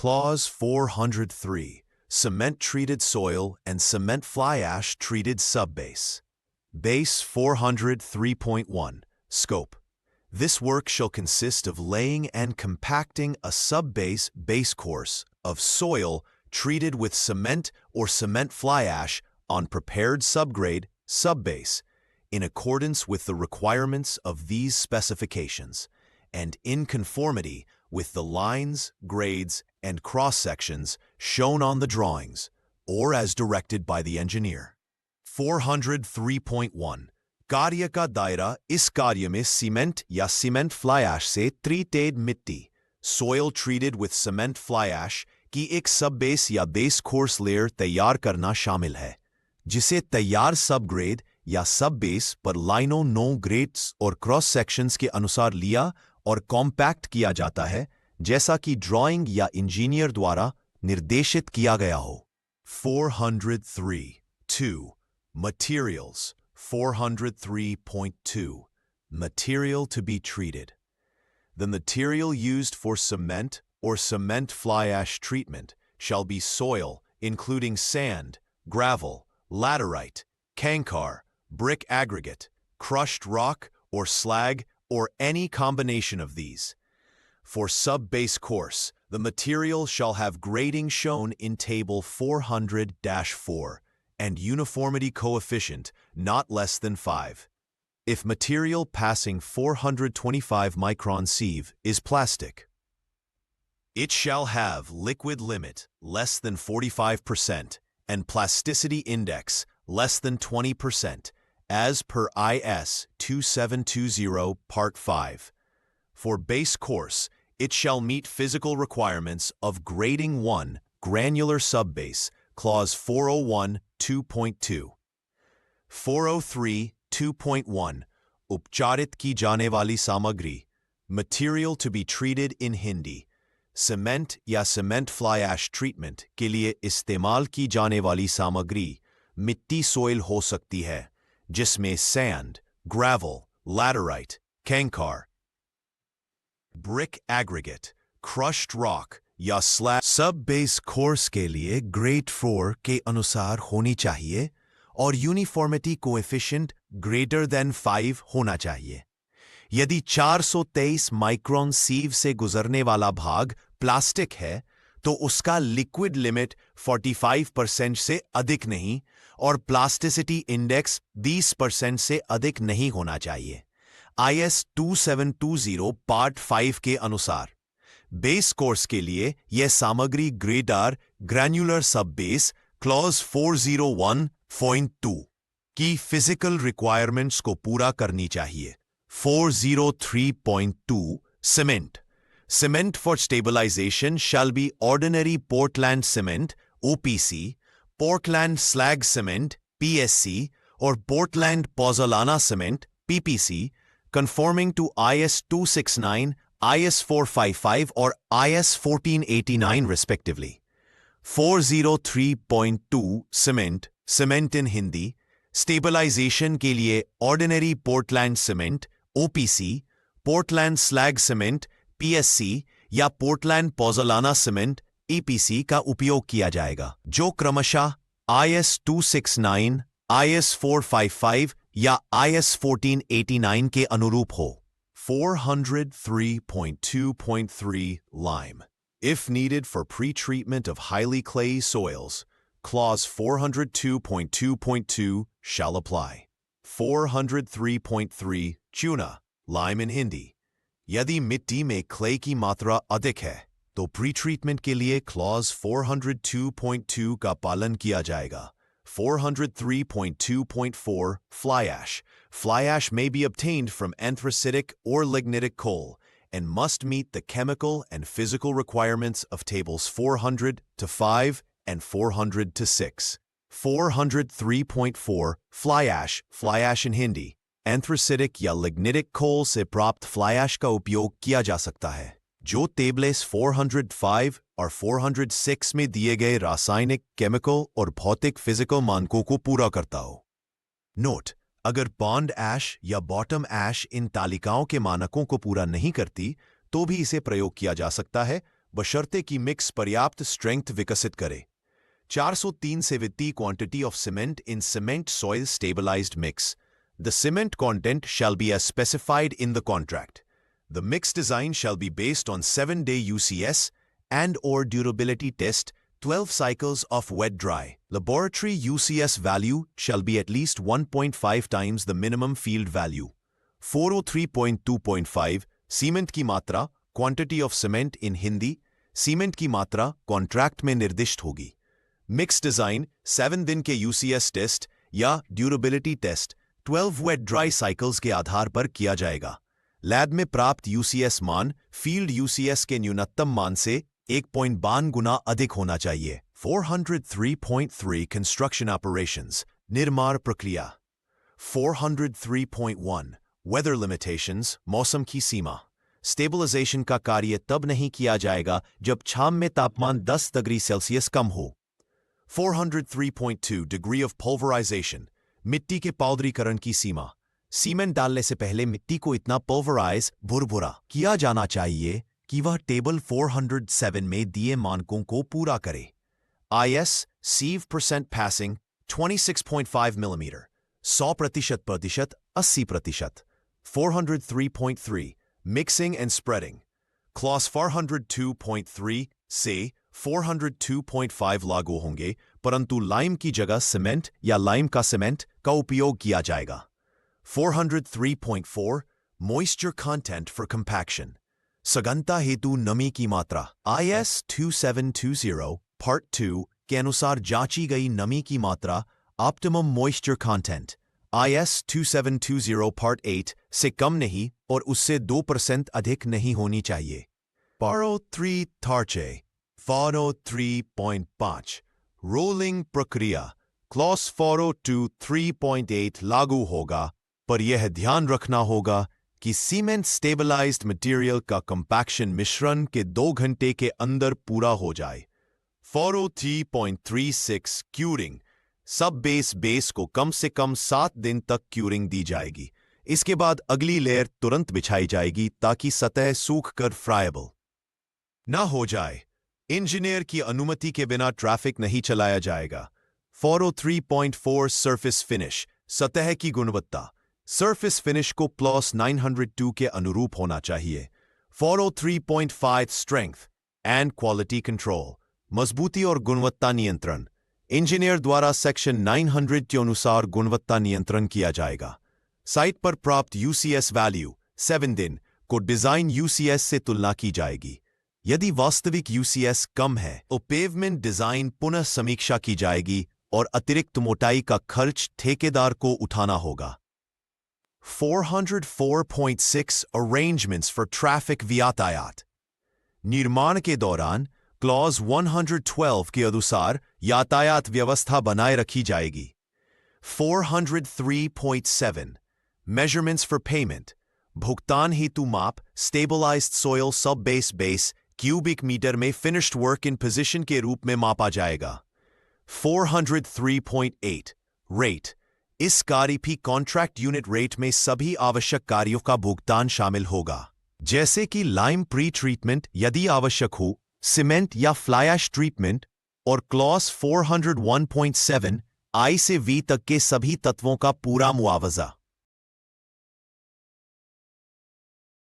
Clause 403. Cement-treated soil and cement fly ash treated subbase. Base 403.1. Scope. This work shall consist of laying and compacting a subbase base course of soil treated with cement or cement fly ash on prepared subgrade subbase in accordance with the requirements of these specifications and in conformity with the lines, grades, and cross-sections shown on the drawings or as directed by the engineer. 403.1. कार्य का दायरा इस कार्य में cement या cement fly ash से treated मिट्टी soil treated with cement fly ash की एक सब बेस या बेस कोर्स लेयर तैयार करना शामिल है, जिसे तैयार सब ग्रेड या सब बेस पर लाइनों नो ग्रेड्स और क्रॉस सेक्शंस के अनुसार लिया और कॉम्पैक्ट किया जाता है, जैसा कि ड्राइंग या इंजीनियर द्वारा निर्देशित किया गया हो. 403.2. Materials. 403.2. Material to be treated. The material used for cement or cement fly ash treatment shall be soil, including sand, gravel, laterite, kankar, brick aggregate, crushed rock or slag, or any combination of these. For sub-base course, the material shall have grading shown in Table 400-4 and uniformity coefficient not less than 5. If material passing 425 micron sieve is plastic, it shall have liquid limit less than 45% and plasticity index less than 20%, as per IS 2720 Part 5. For base course, it shall meet physical requirements of Grading 1 Granular Subbase, Clause 401 2.2. 403 2.1. उपचारित की जाने वाली सामग्री. Material to be treated in Hindi. Cement या cement fly ash treatment के लिए इस्तेमाल की जाने वाली सामग्री मिट्टी soil हो सकती है, जिसमें sand, gravel, laterite, kankar, brick aggregate, crushed rock या slag सब बेस कोर्स के लिए ग्रेड 4 के अनुसार होनी चाहिए और यूनिफॉर्मिटी कोएफिशिएंट ग्रेटर देन 5 होना चाहिए. यदि 423 माइक्रोन सीव से गुजरने वाला भाग प्लास्टिक है, तो उसका लिक्विड लिमिट 45% से अधिक नहीं और प्लास्टिसिटी इंडेक्स 20% से अधिक नहीं होना चाहिए. IS 2720 पार्ट 5 के अनुसार बेस कोर्स के लिए यह सामग्री ग्रेडार ग्रैन्युलर सब बेस क्लॉज 401.2 की फिजिकल रिक्वायरमेंट्स को पूरा करनी चाहिए. 403.2 Cement. Cement for stabilization shall be ordinary Portland cement OPC, Portland slag cement PSC, or Portland pozzolana cement PPC, conforming to IS 269, IS 455, or IS 1489 respectively. 403.2 Cement. Cement in Hindi. Stabilization के लिए ordinary Portland cement OPC, Portland slag cement PSC या Portland pozzolana cement EPC का उपयोग किया जाएगा, जो क्रमशः IS 269, IS 455 या IS 1489 के अनुरूप हो. 403.2.3 Lime. If needed for pre-treatment of highly clayey soils, Clause 402.2.2 shall apply. 403.3 Chuna. Lime in Hindi. यदि मिट्टी में क्ले की मात्रा अधिक है, तो प्री-ट्रीटमेंट के लिए क्लॉज 402.2 का पालन किया जाएगा. 403.2.4 Fly ash. Fly ash may be obtained from anthracitic or lignitic coal and must meet the chemical and physical requirements of tables 400 to 5 and 400 to 6. 403.4 Fly ash. Fly ash in Hindi. एंथ्रासिटिक या लिग्निटिक कोल से प्राप्त fly ash का उपयोग किया जा सकता है, जो टेबल्स 405 और 406 में दिए गए रासायनिक, केमिकल और भौतिक फिजिकल मानकों को पूरा करता हो. नोट: अगर पॉन्ड ऐश या बॉटम ऐश इन तालिकाओं के मानकों को पूरा नहीं करती, तो भी इसे प्रयोग किया जा सकता है बशर्ते कि मिक्स पर्याप्त स्ट्रेंथ विकसित करे। 403 से वित्तीय quantity of cement in cement soil stabilized mix. The cement content shall be as specified in the contract. The mix design shall be based on 7-day UCS and or durability test, 12 cycles of wet dry. Laboratory UCS value shall be at least 1.5 times the minimum field value. 403.2.5 cement की मात्रा, quantity of cement in Hindi, cement की मात्रा contract में निर्दिष्ट होगी। Mix design 7 दिन के UCS test या durability test 12 wet dry cycles के आधार पर किया जाएगा। लैब में प्राप्त UCS मान फील्ड UCS के न्यूनतम मान से 1.52 गुना अधिक होना चाहिए। 403.3 कंस्ट्रक्शन ऑपरेशंस, निर्माण प्रक्रिया। 403.1 वेदर लिमिटेशंस, मौसम की सीमा। स्टेबलाइजेशन का कार्य तब नहीं किया जाएगा जब छाम में तापमान 10 डिग्री सेल्सियस कम हो। 403.2 डिग्री ऑफ पल्वराइजेशन, मिट्टी के पाउडरीकरण की सीमा। सीमेंट डालने से पहले मिट्टी को इतना पल्वराइज भुरभुरा किया जाना चाहिए कि वह टेबल 407 में दिए मानकों को पूरा करे। IS sieve percent passing 26.5 millimetre, 100% 80%। 403.3 Mixing and spreading. Clause 402.3 से 402.5 लागू होंगे, परंतु लाइम की जगह सीमेंट या लाइम का सीमेंट का उपयोग किया जाएगा। 403.4 Moisture content for compaction. सघनता हेतु नमी की मात्रा। IS 2720 Part 2 के अनुसार जांची गई नमी की मात्रा Optimum Moisture Content IS 2720 Part 8 से कम नहीं और उससे 2% अधिक नहीं होनी चाहिए। 403 थार्चे 403.5 रोलिंग प्रक्रिया क्लॉज 402.3.8 लागू होगा, पर यह ध्यान रखना होगा कि सीमेंट स्टेबलाइज्ड मटेरियल का कंपैक्शन मिश्रण के 2 घंटे के अंदर पूरा हो जाए। 403.36 क्यूरिंग सब बेस को कम से कम 7 दिन तक क्यूरिंग दी जाएगी। इसके बाद अगली लेयर तुरंत बिछाई जाएगी ताकि सतह सूखकर फ्राइबल ना हो जाए। इंजीनियर की अनुमति के बिना ट्रैफिक नहीं चलाया जाएगा। 403.4 सरफेस फिनिश सतह की गुणवत्ता। सरफेस फिनिश को प्लस 902 के अनुरूप होना चाहिए। 403.5 स्ट्रेंथ एंड क्वालिटी कंट्रोल मजबूती और गुणवत्ता नियंत्रण। इंजीनियर द्वारा सेक्शन 900 के अनुसार गुणवत्ता नियंत्रण किया जाएगा। साइट पर प्राप्त UCS वैल्यू 7 दिन को डिजाइन UCS से तुलना की जाएगी। यदि वास्तविक UCS कम है तो पेवमेंट डिजाइन पुनः समीक्षा की जाएगी और अतिरिक्त मोटाई का खर्च ठेकेदार को उठाना होगा। 404.6 अरेंजमेंट्स फॉर ट्रैफिक यातायात। निर्माण के दौरान क्लॉज 112 के अनुसार यातायात व्यवस्था बनाए रखी जाएगी। 403.7 मेजरमेंट्स फॉर पेमेंट भुगतान हेतु माप स्टेबलाइज्ड सॉइल सब बेस क्यूबिक मीटर में फिनिश्ड वर्क इन पोजीशन के रूप में मापा जाएगा। 403.8 रेट इस कार्य भी कॉन्ट्रैक्ट यूनिट रेट में सभी आवश्यक कार्यों का भुगतान शामिल होगा, जैसे कि लाइम प्री ट्रीटमेंट यदि आवश्यक हो, सीमेंट या फ्लाई ऐश ट्रीटमेंट, और क्लॉज 401.7 I से V तक के सभी तत्वों का पूरा मुआवजा।